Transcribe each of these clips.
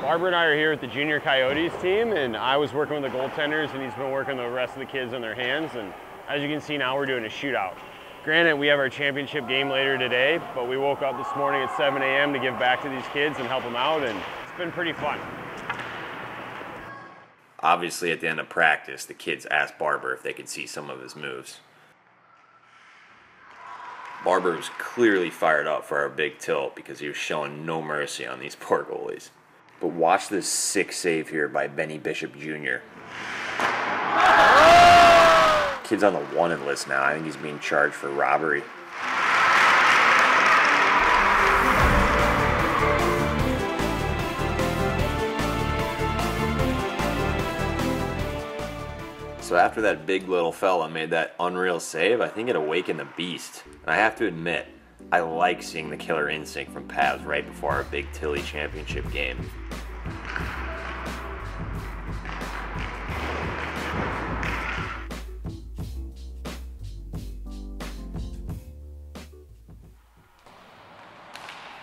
Barber and I are here with the Junior Coyotes team, and I was working with the goaltenders, and he's been working the rest of the kids on their hands. And as you can see now, we're doing a shootout. Granted, we have our championship game later today, but we woke up this morning at 7 a.m. to give back to these kids and help them out, and it's been pretty fun. Obviously, at the end of practice, the kids asked Barber if they could see some of his moves. Barber was clearly fired up for our big tilt because he was showing no mercy on these poor goalies. But watch this sick save here by Benny Bishop Jr. Kid's on the wanted list now. I think he's being charged for robbery. So after that big little fella made that unreal save, I think it awakened the beast. And I have to admit, I like seeing the killer instinct from Pavs right before our big Tilly championship game.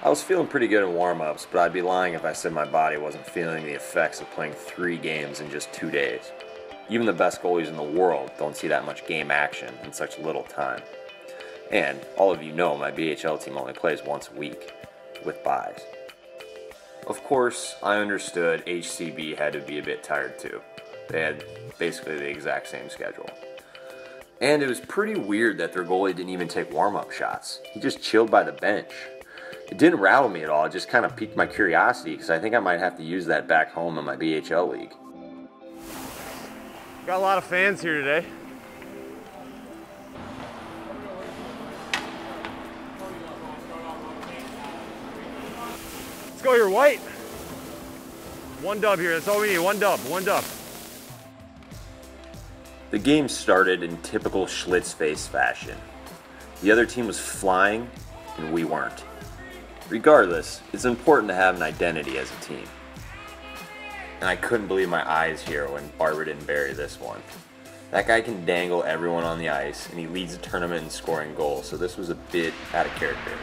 I was feeling pretty good in warm-ups, but I'd be lying if I said my body wasn't feeling the effects of playing 3 games in just 2 days. Even the best goalies in the world don't see that much game action in such little time. And all of you know my BHL team only plays once a week, with byes. Of course, I understood HCB had to be a bit tired too. They had basically the exact same schedule. And it was pretty weird that their goalie didn't even take warm-up shots. He just chilled by the bench. It didn't rattle me at all, it just kind of piqued my curiosity because I think I might have to use that back home in my BHL league. Got a lot of fans here today. Let's go, you're white. 1 dub here, that's all we need, 1 dub, 1 dub. The game started in typical Schlitz Faced fashion. The other team was flying, and we weren't. Regardless, it's important to have an identity as a team. And I couldn't believe my eyes here when Barber didn't bury this one. That guy can dangle everyone on the ice, and he leads the tournament in scoring goals, so this was a bit out of character.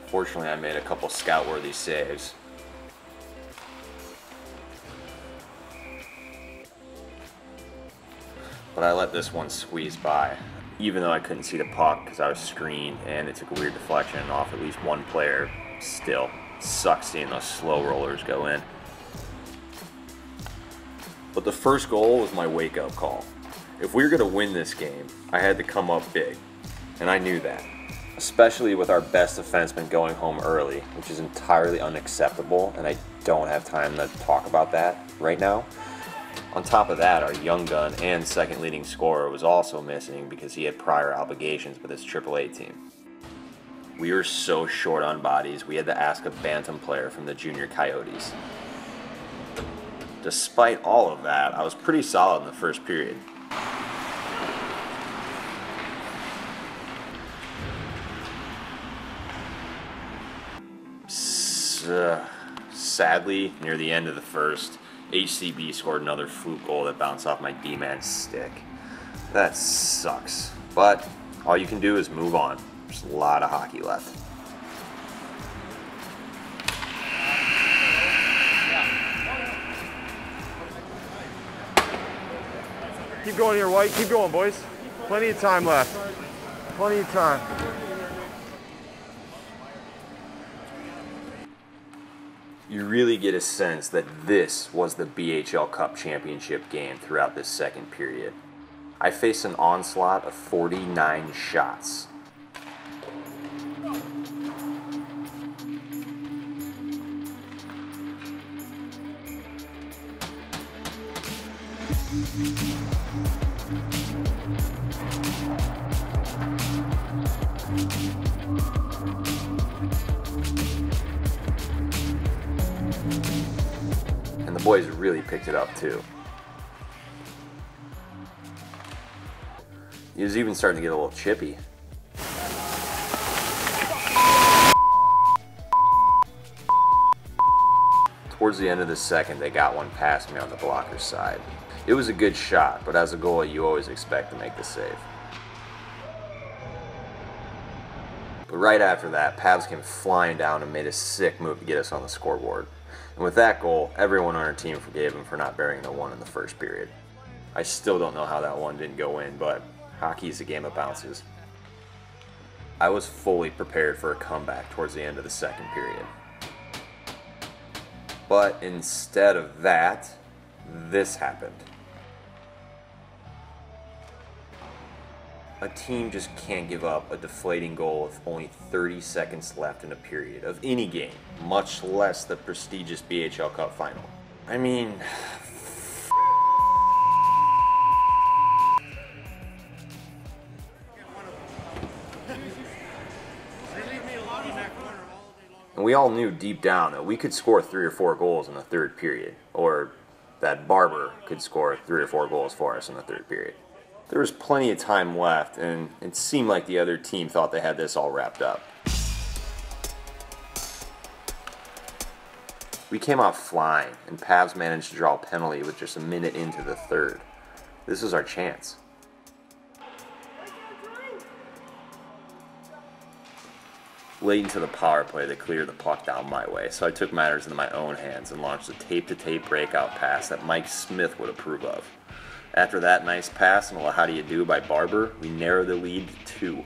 Fortunately, I made a couple scout-worthy saves. But I let this one squeeze by, even though I couldn't see the puck because I was screened and it took a weird deflection off at least one player. Still, sucks seeing those slow rollers go in. But the first goal was my wake-up call. If we were going to win this game, I had to come up big, and I knew that. Especially with our best defenseman going home early, which is entirely unacceptable, and I don't have time to talk about that right now. On top of that, our young gun and second leading scorer was also missing because he had prior obligations with his AAA team. We were so short on bodies, we had to ask a bantam player from the Junior Coyotes. Despite all of that, I was pretty solid in the first period. Sadly, near the end of the first, HCB scored another fluke goal that bounced off my D-man's stick. That sucks, but all you can do is move on. There's a lot of hockey left. Keep going here, White, keep going, boys. Plenty of time left. Plenty of time. You really get a sense that this was the BHL Cup Championship game throughout this second period. I faced an onslaught of 49 shots. And the boys really picked it up too. He was even starting to get a little chippy. Towards the end of the second, they got one past me on the blocker's side. It was a good shot, but as a goalie, you always expect to make the save. But right after that, Pavs came flying down and made a sick move to get us on the scoreboard. And with that goal, everyone on our team forgave him for not burying the one in the first period. I still don't know how that one didn't go in, but hockey is a game of bounces. I was fully prepared for a comeback towards the end of the second period. But instead of that, this happened. A team just can't give up a deflating goal with only 30 seconds left in a period of any game, much less the prestigious BHL Cup final. I mean, and we all knew deep down that we could score 3 or 4 goals in the third period, or that Barber could score 3 or 4 goals for us in the third period. There was plenty of time left, and it seemed like the other team thought they had this all wrapped up. We came out flying, and Pavs managed to draw a penalty with just a minute into the third. This was our chance. Late into the power play, they cleared the puck down my way, so I took matters into my own hands and launched a tape-to-tape breakout pass that Mike Smith would approve of. After that nice pass and a how do you do by Barber, we narrowed the lead to 2,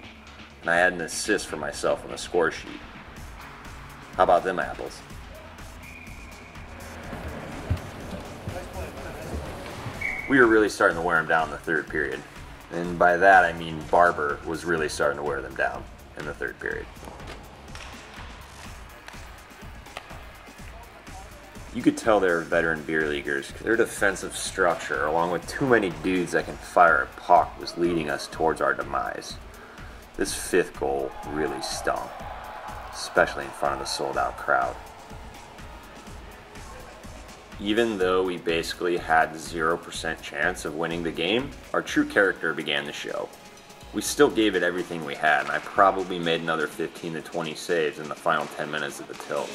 and I had an assist for myself on the score sheet. How about them apples? We were really starting to wear them down in the third period, and by that I mean Barber was really starting to wear them down in the third period. You could tell they were veteran beer leaguers. Their defensive structure, along with too many dudes that can fire a puck, was leading us towards our demise. This 5th goal really stung, especially in front of the sold-out crowd. Even though we basically had 0% chance of winning the game, our true character began to show. We still gave it everything we had, and I probably made another 15 to 20 saves in the final 10 minutes of the tilt.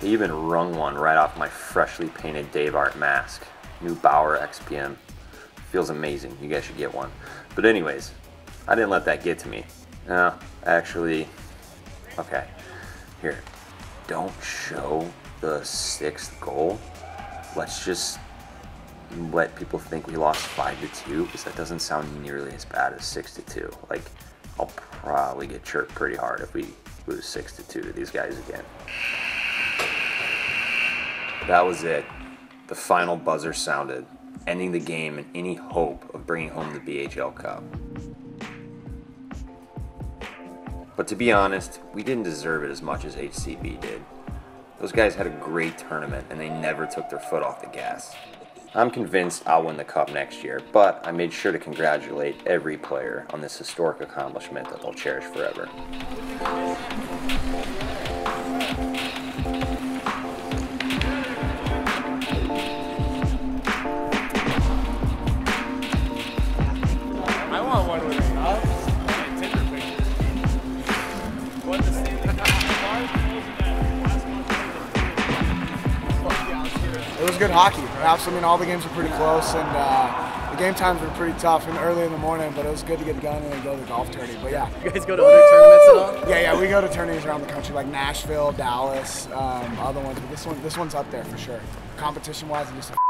They even wrung one right off my freshly painted Dave Art mask. New Bauer XPM. Feels amazing. You guys should get one. But anyways, I didn't let that get to me. No, actually, okay. Here, don't show the 6th goal. Let's just let people think we lost 5-2, because that doesn't sound nearly as bad as 6-2. Like, I'll probably get chirped pretty hard if we lose 6-2 to these guys again. That was it. The final buzzer sounded, ending the game and any hope of bringing home the BHL Cup. But to be honest, we didn't deserve it as much as HCB did. Those guys had a great tournament and they never took their foot off the gas. I'm convinced I'll win the Cup next year, but I made sure to congratulate every player on this historic accomplishment that they'll cherish forever. It was good hockey. Perhaps, I mean, all the games were pretty close, and the game times were pretty tough and early in the morning, but it was good to get done and then go to the golf tourney. But yeah. You guys go to other tournaments at all? Yeah, we go to tourneys around the country, like Nashville, Dallas, other ones, but this one's up there for sure. Competition-wise, I'm just a